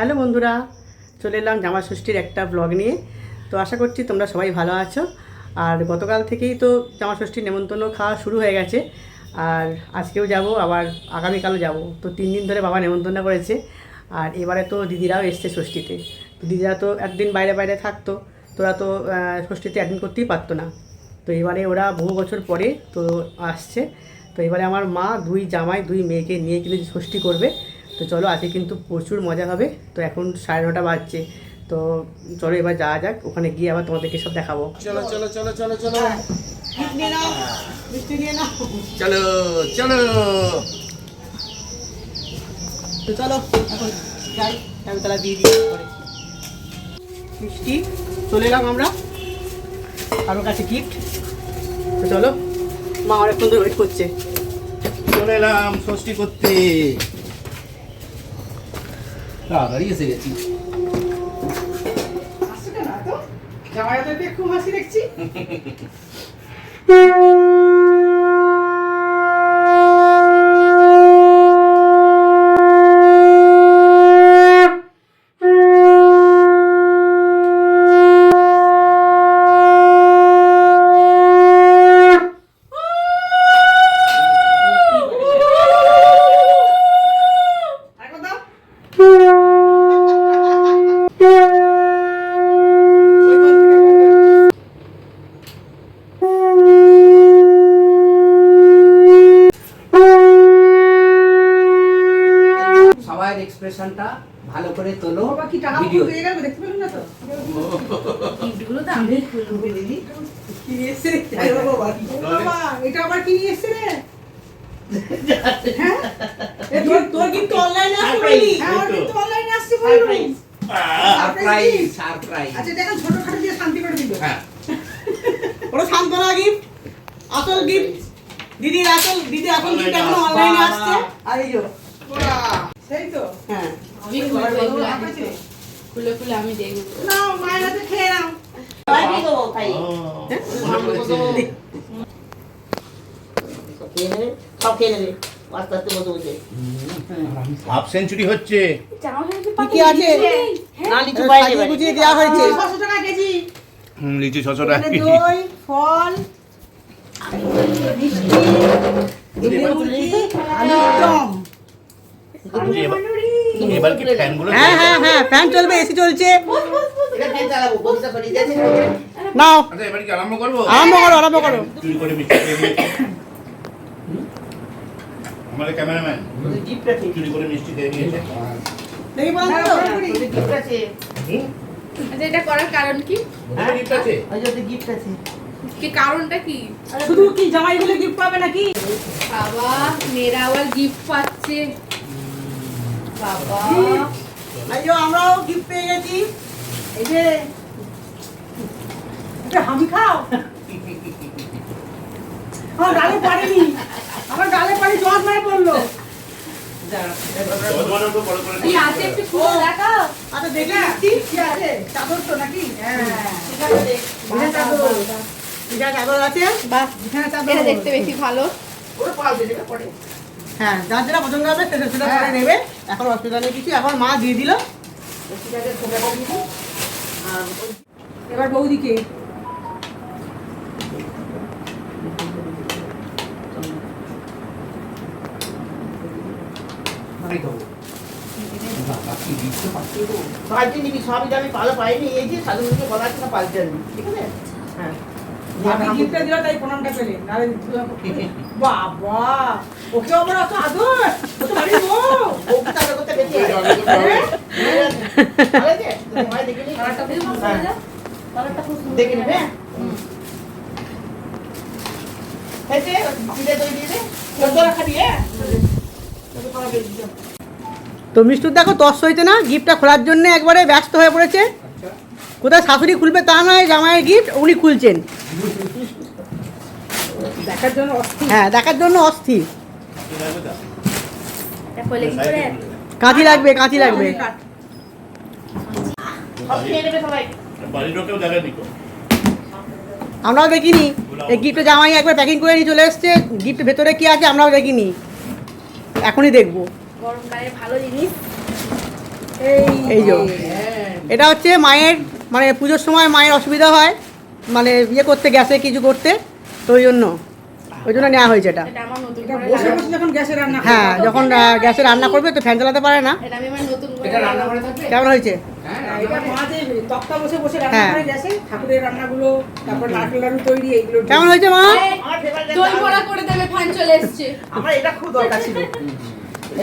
Hello বন্ধুরা, চলে এলাম জামা ষষ্ঠীর একটা ব্লগ নিয়ে। তো আশা করছি তোমরা সবাই ভালো আছো। আর গতকাল থেকেই তো জামা ষষ্ঠীর নেমন্তন্ন খাওয়া শুরু হয়ে গেছে। আর আজকেও যাব, আবার আগামীকালও যাব। তো 3 দিন ধরে বাবা নেমন্তন্ন করেছে। আর এবারে তো দিদিরাও এসছে ষষ্ঠীতে। তো দিদিরা তো একদিন বাইরে বাইরে থাকতো, তোরা তো ষষ্ঠীতে অ্যাটেন্ড করতেই পারতো না। তো এবারে ওরা বহু বছর পরে তো আসছে। তো এবারে আমার মা 2 জামাই 2 মেয়েকে নিয়ে কিন্তু ষষ্ঠী করবে। তো চলো, আজকে কিন্তু প্রচুর মজা হবে। তো এখন 9:30 বাজছে। তো চলো এবার যাওয়া যাক, ওখানে গিয়ে আবার তোমাদেরকে সব দেখাবো। চলো চলো চলো চলো চলো মিষ্টি নিয়ে নাও। চলো চলো। তো চলো এখন যাই, আমি তারা দিয়ে দিই পরে। মিষ্টি চলে এলাম আমরা, কারোর কাছে গিফট। তো চলো, মা অনেকক্ষণ ধরে ওয়েট করছে। চলে এলাম ষষ্ঠী করতে। তাড়াতাড়ি এসে গেছি। আসছে না তো, জামাইয়াদেরকে খুব হাসি দেখছি। সবার এক্সপ্রেশনটা ভালো করে তোলো। কি টাকা ভিডিও পেয়ে গেল, দেখতে পেলাম না তো। গিফটগুলো তো আমি খুলবো দিদি। কি নিয়ে এসছে রে? আরে বাবা, বাবা, এটা আবার কি নিয়ে এসছে রে? হ্যাঁ? তোর গিফট অনলাইনে আসছে বলি? হ্যাঁ, ওর গিফট অনলাইনে আসছে বলি। Surprise surprise. আচ্ছা, দেখেন ছোটখাটো দিয়ে শান্তি করে দিল। হ্যাঁ, ওরা সান্ত্বনা গিফট, আসল গিফট। দিদির আসল গিফট এখন অনলাইনে আসছে। আর এই যে সেই তো, হ্যাঁ আমি খুলবো, খুলে খুলে আমি দেখবো। না, মায়ের হাতে খেয়ে নাও। হাফ সেঞ্চুরি হচ্ছে। কি আছে? না, লিচু সাজিয়ে গুজিয়ে দেওয়া হয়েছে। 600 টাকা কেজি। লিচু 600 টাকা এখানে দই, ফল, মিষ্টি, এগুলো মুড়কি, আলুর দম। এবার কি ফ্যানগুলো? হ্যাঁ হ্যাঁ হ্যাঁ, ফ্যান চলবে, এসি চলছে। নাও, আচ্ছা, এবার কি আরম্ভ করবো? আরম্ভ করো, আরম্ভ করো। চুরি করে মিষ্টি খেয়ে নিয়েছে। আমাদের ক্যামেরাম্যান চুরি করে মিষ্টি খেয়ে নিয়েছে। দেখি বলো তো। হুম? আচ্ছা, এটা করার কারণ কি? ওদের gift আছে? কি কারণটা কি? শুধু কি জামাই গুলো গিফট পাবে নাকি? বাবা, মেয়েরা আবার গিফট পাচ্ছে। বাবা, আইয়ো, আমরাও গিফট পেয়ে গেছি। এই যে এটা হামি খাও। আমার গালে পারেনি, আমার গালে পানি জল মারে পড়লো। তোমার একটু বড় করে কি আছে একটু খুলে দেখাও। আচ্ছা, দেখে দিচ্ছি কি আছে। চাদর তো নাকি? হ্যাঁ, বিছানা চাদর। বিছানা চাদর আছে। বাহ, বিছানা চাদর। এটা দেখতে বেশি ভালো। হ্যাঁ, যার যেটা পছন্দ হবে সেটা সেটা করে নেবে। এখন অসুবিধা নেই কিছু, এখন মা দিয়ে দিল। এবার বৌদিকে পাল্টে নিবি, সবই আমি পালো পাইনি। এই যে সাধুকে বলা আছে না, পাল্টে আনবি, ঠিক আছে? হ্যাঁ, আমি গিফটটা দিলাম তাই প্রণামটা পেলে। নারে বাবা, ওকে আবার অত আদর, ও তো বাড়ির বউ। ওকে তাদের করতে বেশি হয়। ভালো আছে? তোমায় দেখে নি? কালারটা বেশ ভালো যা। কালারটা খুব সুন্দর। দেখে নিবে। হয়েছে, দিলে দই দিয়ে দে। তোর রাখা দিয়ে। তো মিষ্টুর দেখো তস হইতে না, গিফটটা খোলার জন্য একবারে ব্যস্ত হয়ে পড়েছে। কোথায় শাশুড়ি খুলবে তা নয়, জামাইয়ের গিফট উনি খুলছেন। দেখার জন্য অস্থির। হ্যাঁ, দেখার জন্য অস্থির। এটা খুলে কি করে? কাঁচি লাগবে, কাঁচি লাগবে। বাড়ির লোকেও দেখা দিত। আমরাও দেখিনি এই গিফটে। জামাই একবার প্যাকিং করে নিয়ে চলে এসছে। গিফট ভেতরে কি আছে আমরাও দেখিনি, এখনই দেখবো। গরমকালে ভালো জিনিস। এই যে এটা হচ্ছে মায়ের মানে পুজোর সময় মায়ের অসুবিধা হয় মানে ইয়ে করতে গ্যাসে কিছু করতে, তো ওই জন্য নেওয়া হয়েছে এটা। এটা আমার নতুন এটা করে বসে বসে যখন গ্যাসে রান্না হ্যাঁ, যখন গ্যাসে রান্না করবে তো ফ্যান চালাতে পারে না। এটা আমি আমার নতুন করে এটা রান্না করে থাকবে। কেমন হয়েছে? এটা মা যে তক্তা বসে বসে রান্না হ্যাঁ। করে গ্যাসে ঠাকুরের রান্নাগুলো, তারপর নারকেল লাড়ু তৈরি, এইগুলো কেমন হয়েছে মা? দই বড়া করে দেবে, ফ্যান চলে এসছে। আমার এটা খুব দরকার ছিল।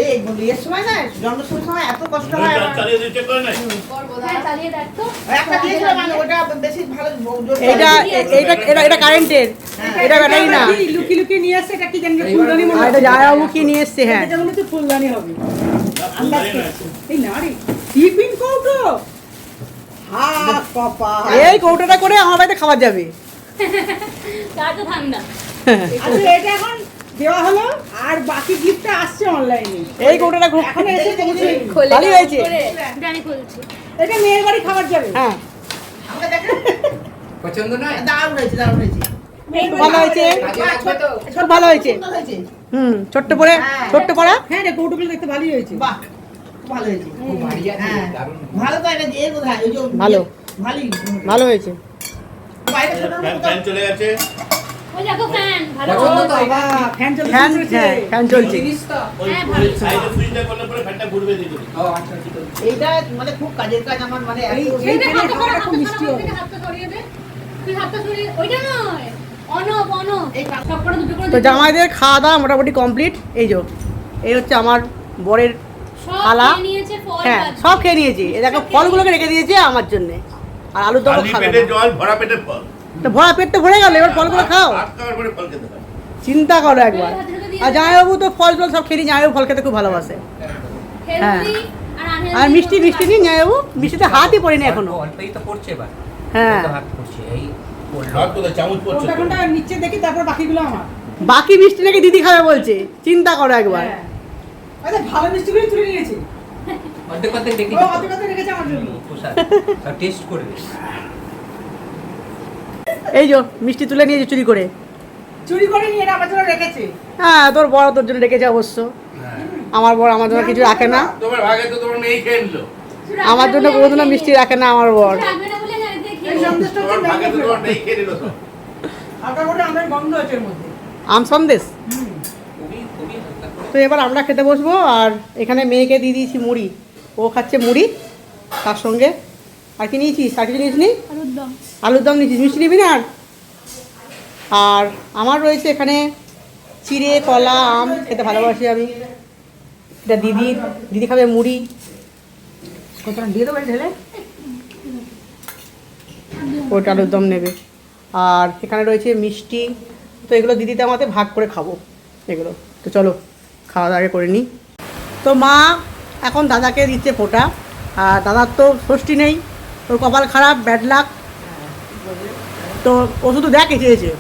এই বিয়ের সময় না, জন্মদিনের সময় এত কষ্ট হয় আমার। চালিয়ে দিয়ে চেক করে নাই করবো, হ্যাঁ, চালিয়ে দেখ তো। একটা দিয়েছিলাম আমি, ওটা বেশি ভালো জোর করে। এটা কারেন্টের, এটা ব্যাটারি না। লুকিয়ে লুকিয়ে নিয়ে আসছে, এটা কি জানি না, ফুলদানি মনে আর এটা জায়াবু কি নিয়ে এসছে? হ্যাঁ, এটা মনে হচ্ছে ফুলদানি হবে। ফুলদানি না। এই না রে, টিফিন কৌটো। হাত কপাল। এই কৌটোটা করে আমার বাড়িতে খাবার যাবে। তাতে ঠান্ডা। আচ্ছা, এটা এখন দেওয়া হলো, আর বাকি গিফটটা আসছে অনলাইনে। এই কৌটোটা খুব এখন এসে পৌঁছেনি। ভালোই হয়েছে। জানি খুলছি। এটা মেয়ের বাড়ি খাবার যাবে। হ্যাঁ, আমাকে দেখেন। পছন্দ নয়? দারুণ হয়েছে, দারুণ হয়েছে। মেয়ের বাড়ি ভালো হয়েছে, কাজে লাগবে তো? সব ভালো হয়েছে। সুন্দর হয়েছে। ছোট্ট করে, হ্যাঁ। ছোট্ট করা। হ্যাঁ রে, কৌটোগুলো দেখতে ভালোই হয়েছে। বাহ, খুব ভালো হয়েছে। খুব ভারী আছে, হ্যাঁ। দারুণ। ভালো তো এটা দিয়ে বোধহয়, ওই যে ভালো। ভালোই। ভালো হয়েছে। বাইরে ছোট ফ্যান ফ্যান চলে গেছে ওই দেখো ফ্যান, ভালো। পছন্দ তো? বাবা, ফ্যান চলতে ফ্যান, শুরু করেছে। হ্যাঁ, ফ্যান চলছে। জিনিস তো? ওই হ্যাঁ, ভালো। সাইডে সুইচটা করলে পরে ফ্যানটা ঘুরবে দিকে ও আচ্ছা, ঠিক আছে। এইটা মানে খুব কাজের কাজ আমার, মানে এই এত- এই এই ফ্যানের হাতটা হাওয়াটা সরা, খুব মিষ্টি হবে। হাতটা সরিয়ে দে। তুই হাতটা সরিয়ে, ওইটা নয়। অনব, অনব। এই সবকটা দুটো করে তো দিতে জামাইদের খাওয়া দাওয়া মোটামুটি কমপ্লিট। এই হচ্ছে আমার বরের সব থালা। খেয়ে নিয়েছে, ফল হ্যাঁ, বাদ সব খেয়ে নিয়েছি। এই দেখো ফলগুলোকে রেখে দিয়েছে আমার জন্য, আর আলুর দমও খালি খাবে পেটে না। জল, ভরা পেটে ফল। তো ভরা পেট তো ভরে গেল, এবার ফলগুলো খাও। ভাত খাওয়ার পরে ফল খেতে হয়। চিন্তা করো একবার। আর জামাইবাবু তো ফল টল সব খেয়ে নিয়ে, জামাইবাবু ফল খেতে খুব ভালোবাসে। হ্যাঁ। healthy আর unhealthy আর মিষ্টি নিয়ে জামাইবাবু মিষ্টিতে হাতই পড়েনি এখনো। অল্পই তো পড়ছে এবার। হ্যাঁ, তো হাত পড়ছে, এই পড়লো। ভাত কোথায়? চামচ পড়ছে কোনটা তো। কোনটা নিচে দেখি, তারপর বাকিগুলো আমার। বাকি মিষ্টি নাকি দিদি খাবে বলছে। চিন্তা করো একবার। হ্যাঁ। আচ্ছা, ভালো মিষ্টিগুলোই তুলে নিয়েছে। অর্ধেক অর্ধেক দেখি ও অত কথা রেখেছে আমার জন্য। টেস্ট করবে। এই যে মিষ্টি তুলে নিয়েছে চুরি করে। চুরি করে নিয়ে এটা আমার জন্য রেখেছে। হ্যাঁ, তোর বড় তোর জন্য রেখেছে অবশ্য। আমার বর আমার জন্য কিছু রাখে না। তোমার ভাগে তো তোমার মেয়ে খেয়ে নিলো। আমার জন্য কোনোদিনও মিষ্টি রাখে না আমার বর। রাখবে না বলে জানি দেখি। এই সন্দেশটা তোমার হচ্ছে ভাগে তো ম্যাঙ্গো তোমার ফ্লেভার। মেয়ে খেয়ে নিলো সব। হালকা করে আমের গন্ধ আছে এর মধ্যে। আম সন্দেশ। খুবই খুবই হালকা করে। তো এবার আমরা খেতে বসবো। আর এখানে মেয়েকে দিয়ে দিয়েছি মুড়ি, ও খাচ্ছে মুড়ি। তার সঙ্গে আর কি নিয়েছিস? আর কিছু নিয়েছিস নি? আলুর দম নিয়েছিস, মিষ্টি নিবি না? আর আমার রয়েছে এখানে চিড়ে, কলা, আম খেতে ভালোবাসি আমি। এটা দিদি খাবে মুড়ি। কোথাও দিয়ে দেবো ঢেলে। ওটা আলুর দম নেবে। আর এখানে রয়েছে মিষ্টি। তো এগুলো দিদিতে আমাদের ভাগ করে খাবো এগুলো। তো চলো খাওয়া দাওয়া আগে করে নিই। তো মা এখন দাদাকে দিচ্ছে ফোঁটা। আর দাদার তো ষষ্ঠী নেই, তোর কপাল খারাপ, ব্যাড লাক। তো ও শুধু দেখে চেয়েছে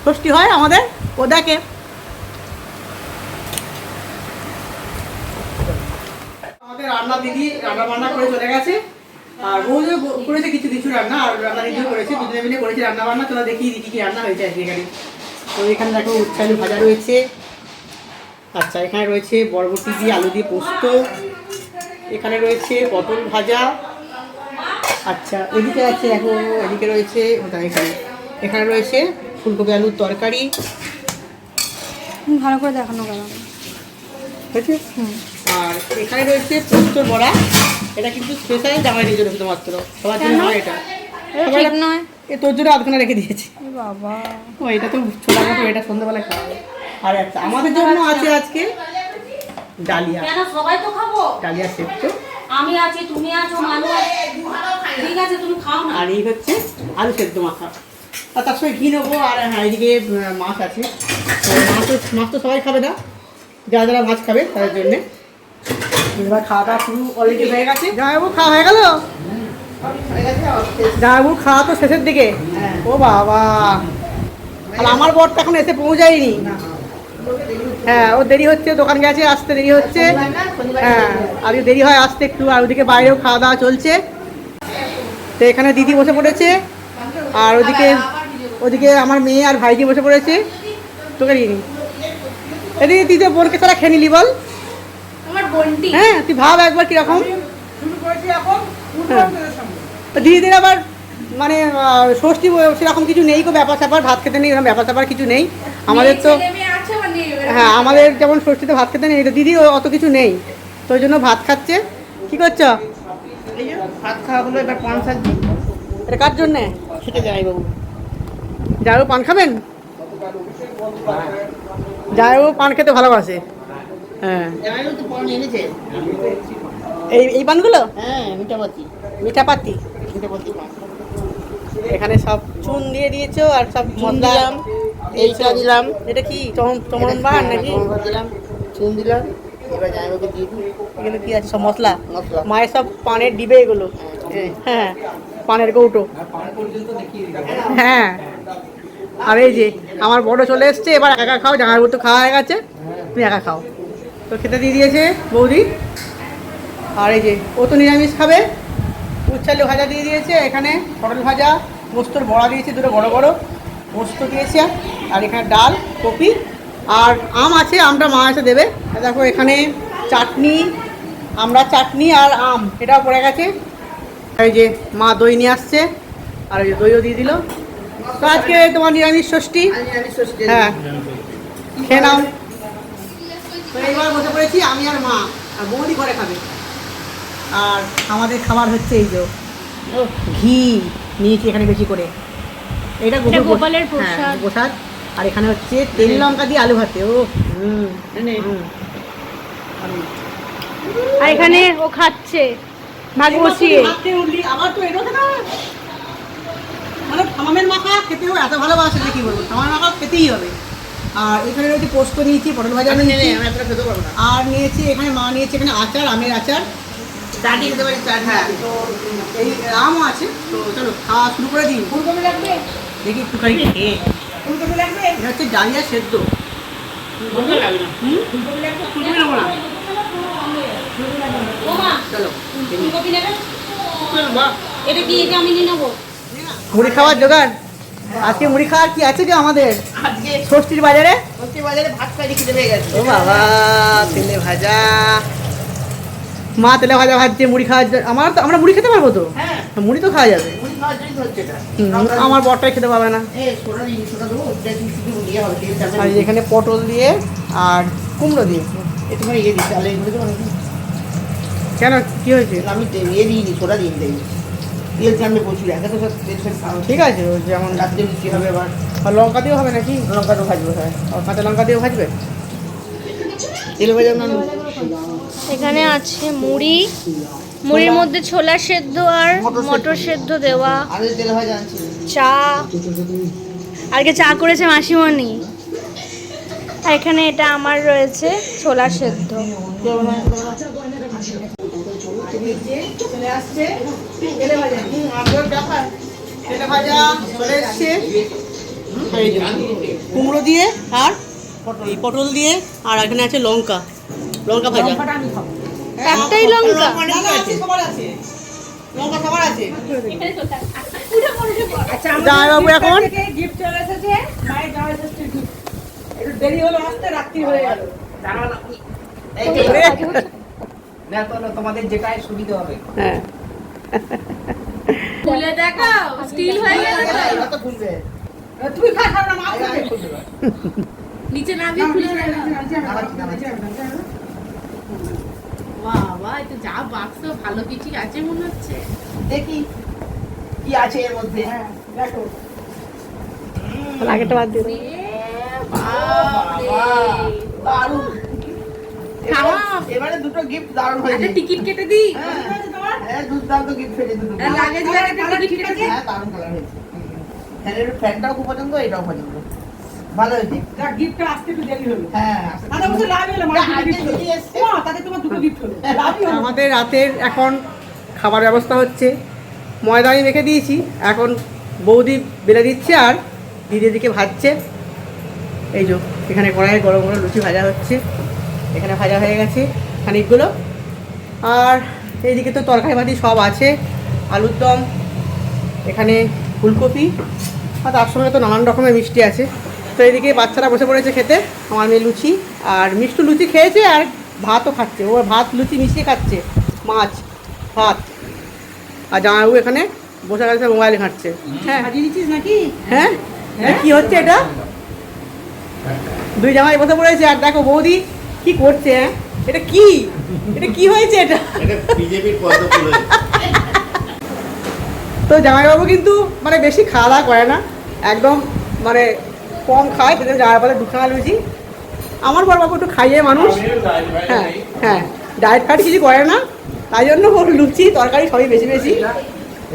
ষষ্ঠী হয় আমাদের, ও দেখে। আমাদের রান্না দিদি রান্না বান্না করে চলে গেছে। আর ও যে করেছে কিছু কিছু রান্না, আর রান্না দিদিও করেছে, দুজনে মিলে করেছে রান্না বান্না। তোরা দেখিয়ে দিচ্ছি কি রান্না হয়েছে আজকে এখানে। তো এখানে দেখো উচ্ছে আলু ভাজা রয়েছে। আচ্ছা, এখানে রয়েছে বরবটি দিয়ে আলু দিয়ে পোস্ত। এখানে রয়েছে পটল ভাজা। আচ্ছা, এদিকে আছে দেখো, এদিকে রয়েছে ওটা, এখানে রয়েছে ফুলকপি আলুর তরকারি। ভালো করে দেখানো গেল। হয়েছে। আর এখানে রয়েছে পোস্তর বড়া। এটা কিন্তু স্পেশাল জামাইদের জন্য শুধুমাত্র, সবার জন্য নয় এটা। ঠিক নয়। এ তোর জন্য আধখানা রেখে দিয়েছি। বাবা, ও এটা তো ছোলার মতো, এটা সন্ধ্যাবেলা খাওয়াবে। আর একটা আমাদের জন্য আছে আজকে ডালিয়া। কেন সবাই তো খাবো? ডালিয়া সেদ্ধ। আমি আছি, তুমি আছো, মানু আছে। ঠিক আছে, তুমি খাও না। আর এই হচ্ছে আলু সেদ্ধ মাখা। আর তার সঙ্গে ঘি নেবো। আর হ্যাঁ, এইদিকে মাছ আছে। তো মাছ তো সবাই খাবে না, যারা যারা মাছ খাবে তাদের জন্যে। এবার খাওয়া দাওয়া শুরু অলরেডি হয়ে গেছে। জামাইবাবু খাওয়া হয়ে গেল? জামাইবাবু খাওয়া তো শেষের দিকে। ও বাবা, আর আমার বরটা এখন এসে পৌঁছায়নি। হ্যাঁ, ও দেরি হচ্ছে, দোকান গেছে, আসতে দেরি হচ্ছে। হ্যাঁ, আজকে দেরি হয় আসতে একটু। আর ওদিকে বাইরেও খাওয়া দাওয়া চলছে। তো এখানে দিদি বসে পড়েছে। আর ওদিকে আমার মেয়ে আর ভাইজি বসে পড়েছে। তোকে নিয়ে নি এদিকে তুই তো বোনকে ছাড়া খেয়ে নিলি বল। আমার বোনটি। হ্যাঁ, তুই ভাব একবার কিরকম। শুরু করেছি এখন উঠবন্ধের সঙ্গে। তো দিদিদের আবার মানে ষষ্ঠী সেরকম কিছু নেই, কো ব্যাপার স্যাপার ভাত খেতে নেই, এরকম ব্যাপার স্যাপার কিছু নেই আমাদের তো। হ্যাঁ, আমাদের যেমন ষষ্ঠীতে ভাত খেতে নেই, তো দিদি অত কিছু নেই, তো ওই জন্য ভাত খাচ্ছে। কি করছো? এই যে ভাত খাওয়া হলো, এবার পান সাজি। এটা কার জন্যে? খেতে যাই বাবু। জামাইবাবু পান খাবেন? জামাইবাবু পান খেতে ভালোবাসে। হ্যাঁ, জামাইবাবু তো পান এনেছে। এই পানগুলো হ্যাঁ, মিঠাপাতি। মিঠাপাতি। মিঠাপাতি পান। এখানে সব চুন দিয়ে দিয়েছো আর সব চুন মশলা দিলাম, এইটা দিলাম। এটা কি চমন বাহার নাকি? চমন দিলাম, চুন দিলাম। এবার জামাইবাবুকে দিয়ে দিই। এগুলো কি আছে? সব মশলা। মশলা। মায়ের সব পানের ডিবে এগুলো। হ্যাঁ। হ্যাঁ, পানের কৌটো। আর পান পর্যন্ত দেখিয়ে দিলাম। হ্যাঁ, আর এই যে আমার বড় চলে এসছে, এবার একা খাও, জামাইবাবু তো খাওয়া হয়ে গেছে, তুমি একা খাও। তো খেতে দিয়ে দিয়েছে বৌদি। আর এই যে ও তো নিরামিষ খাবে, উচ্ছালে ভাজা দিয়ে দিয়েছে, এখানে পটল ভাজা, পোস্তর বড়া দিয়েছে দুটো বড় বড়, পোস্ত দিয়েছে, আর এখানে ডাল, কপি, আর আম আছে, আমটা মা এসে দেবে। আর দেখো এখানে চাটনি, আমরা চাটনি আর আম এটাও পড়ে গেছে। এই যে মা দই নিয়ে আসছে, আর ওই যে দইও দিয়ে দিল। তো আজকে তোমার নিরামিষ ষষ্ঠী। আমি ষষ্ঠী। হ্যাঁ, খেয়ে নাও। তো এইবার বসে পড়েছি আমি আর মা, আর বৌদি ঘরে খাবে। আর আমাদের খাবার হচ্ছে এই যে ঘি নিয়েছি এখানে বেশি করে, এটা এটা গোপালের প্রসাদ। হ্যাঁ, প্রসাদ। আর এখানে হচ্ছে তেল লঙ্কা দিয়ে আলু ভাতে। ও আর এখানে ও খাচ্ছে ভাগ বসিয়ে। আবার তো এটাও খেতে হবে, মানে থামামের মাখা খেতেও এত ভালোবাসে যে কি বলবো, থামামের মাখা খেতেই হবে। আর এখানে রয়েছে পোস্ত নিয়েছি, পটল ভাজা নিয়েছি, আমি এতটা খেতে পারবো না। আর নিয়েছি এখানে মা নিয়েছে এখানে আচার, আমের আচার। চাটনি খেতে পারি, চাট। হ্যাঁ, তো এই আমও আছে। তো চলো খাওয়া শুরু করে দিই। ফুলকপি লাগবে? দেখি একটুখানি খেয়ে। ফুলকপি লাগবে? এটা হচ্ছে ডালিয়া সেদ্ধ। ফুলকপি লাগবে না। ফুলকপি লাগবে? ফুলকপি নেবো না। ও মা, চলো ফুলকপি নেবে? বাহ, এটা কি? এটা আমি নিয়ে নেবো। মুড়ি খাওয়ার জোগাড়। আজকে মুড়ি খাওয়ার কি আছে যে আমাদের আজকে ষষ্ঠীর বাজারে? ষষ্ঠী বাজারে ভাত খাই খেতে পেয়ে গেছে। ও বাবা, তেলে ভাজা। মা তেলে ভাজা ভাজছে মুড়ি খাওয়ার জন্য। আমরা মুড়ি খেতে পারবো তো? হ্যাঁ, মুড়ি তো খাওয়া যাবে। মুড়ি খাওয়ার জন্যই তো হচ্ছে এটা। আমার বরটাই খেতে পাবে না। সোডা দিই, সোডা দেবো, ওটা একটু শুধু ইয়ে হবে, তেল চাপে। আর এই যে এখানে পটল দিয়ে আর কুমড়ো দিয়ে। একটুখানি ইয়ে দিই, তাহলে এগুলো তো অনেক। কেন, কি হয়েছে? আমি ইয়ে দিইনি, সোডা দিই নি। তেল চাপলে প্রচুর, একে তো সব তেল ফেল খাওয়া। ঠিক আছে, ওই যেমন রাত্রে বৃষ্টি হবে, আবার আর লঙ্কা দিয়েও হবে নাকি? লঙ্কা তো ভাজবো। হ্যাঁ, আর কাঁচা লঙ্কা দিয়েও ভাজবে? তেল ভাজা না। এখানে আছে মুড়ি, মুড়ির মধ্যে ছোলা সেদ্ধ আর মটর সেদ্ধ দেওয়া, আগে তেল ভাজা আনছি। চা, আজকে চা করেছে মাসিমণি। আর এখানে এটা আমার রয়েছে ছোলা সেদ্ধ। চলে আসছে তেলে ভাজা। তেলে ভাজা চলে এসছে। এই যে কুমড়ো দিয়ে আর পটল দিয়ে, আর এখানে আছে লঙ্কা, লঙ্কা ভাজা। লঙ্কাটা আমি খাবো। একটাই লঙ্কা? সবার আছে, লঙ্কা সবার আছে। আচ্ছা, জামাইবাবু এখন গিফট চলে এসেছে, মায়ের জামাই ষষ্ঠীর gift। একটু দেরি হলো আসতে, রাত্রি হয়ে গেল। দেখো না, তোমাদের যেটাই সুবিধা হবে। হ্যাঁ, খুলে দেখাও, স্টিল হয়ে গেল। এটা তো খুলবে। তুই খা, খাও না, মা খাবে। নিচে নামিয়ে খুলে দেখাও। বাবা, এটা যা বাক্স ভালো কিছু আছে মনে হচ্ছে। দেখি কি আছে এর মধ্যে। হ্যাঁ, দেখো। আগেটা বাদ দিয়ে দাও। দারুণ। খাওয়া। এবারে দুটো গিফট দারুণ হয়েছে। একটা টিকিট কেটে দিই। হ্যাঁ, দুর্দান্ত গিফট হয়েছে দুটো। লাগেজ ব্যাগ একটা টিকিট কেটে দিই। হ্যাঁ, দারুণ কালার হয়েছে। ফ্যানের ফ্যানটাও খুব পছন্দ, এটাও পছন্দ। ভালো হয়েছে। যাক, gift টা আসতে একটু দেরি হলো। হ্যাঁ, দাদা বলছে লাভ হলো, মা দুটো gift হলো। আজকে এসছে। ও, তাতে তোমার দুটো gift হলো। লাভই হলো। আমাদের রাতের এখন খাবার ব্যবস্থা হচ্ছে। ময়দা আমি মেখে দিয়েছি, এখন বৌদি বেলে দিচ্ছে আর দিদিদিকে ভাজছে। এই যে এখানে কড়াইয়ে গরম গরম লুচি ভাজা হচ্ছে, এখানে ভাজা হয়ে গেছে খানিকগুলো। আর এইদিকে তো তরকারি ভাজি সব আছে, আলুর দম, এখানে ফুলকপি, আর তার সঙ্গে তো নানান রকমের মিষ্টি আছে। তো এদিকে বাচ্চারা বসে পড়েছে খেতে, আমার মেয়ে লুচি আর মিষ্টি লুচি খেয়েছে আর ভাতও খাচ্ছে। ও ভাত লুচি মিশিয়ে খাচ্ছে, মাছ ভাত। আর জামাইবাবু এখানে বসে গেছে মোবাইল ঘাঁটছে। হ্যাঁ সাজিয়ে দিচ্ছিস নাকি? হ্যাঁ হ্যাঁ, কি হচ্ছে এটা? দুই জামাই বসে পড়েছে আর দেখো বৌদি কি করছে। হ্যাঁ এটা কি, এটা কি হয়েছে এটা? এটা বিজেপির পদ্ম ফুল হয়েছে। তো জামাইবাবু কিন্তু মানে বেশি খাওয়া দাওয়া করে না, একদম মানে কম খায়। সেজন্য জামাই বলে দুখানা লুচি। আমার বড় বাবু একটু খাইয়ে মানুষ। হ্যাঁ হ্যাঁ, ডায়েট ফাইট কিছু করে না, তাই জন্য ওর লুচি তরকারি সবই বেশি বেশি।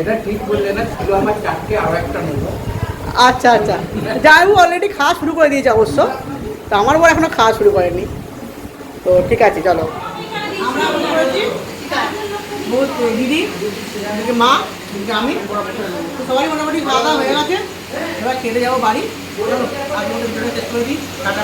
এটা ঠিক বললে না, ছিল আমার 4টে, আরো একটা নেবো। আচ্ছা আচ্ছা, জামাইবাবু অলরেডি খাওয়া শুরু করে দিয়েছে অবশ্য, তো আমার বড় এখনো খাওয়া শুরু করেনি। তো ঠিক আছে চলো, আমরা বসে পড়েছি। দিদি, এদিকে মা, এদিকে আমি, তো সবাই মোটামুটি খাওয়া দাওয়া হয়ে গেছে। এবার খেতে যাবো বাড়ি। চলো আগে ভিডিওটা শেষ করে দিই। টাটা।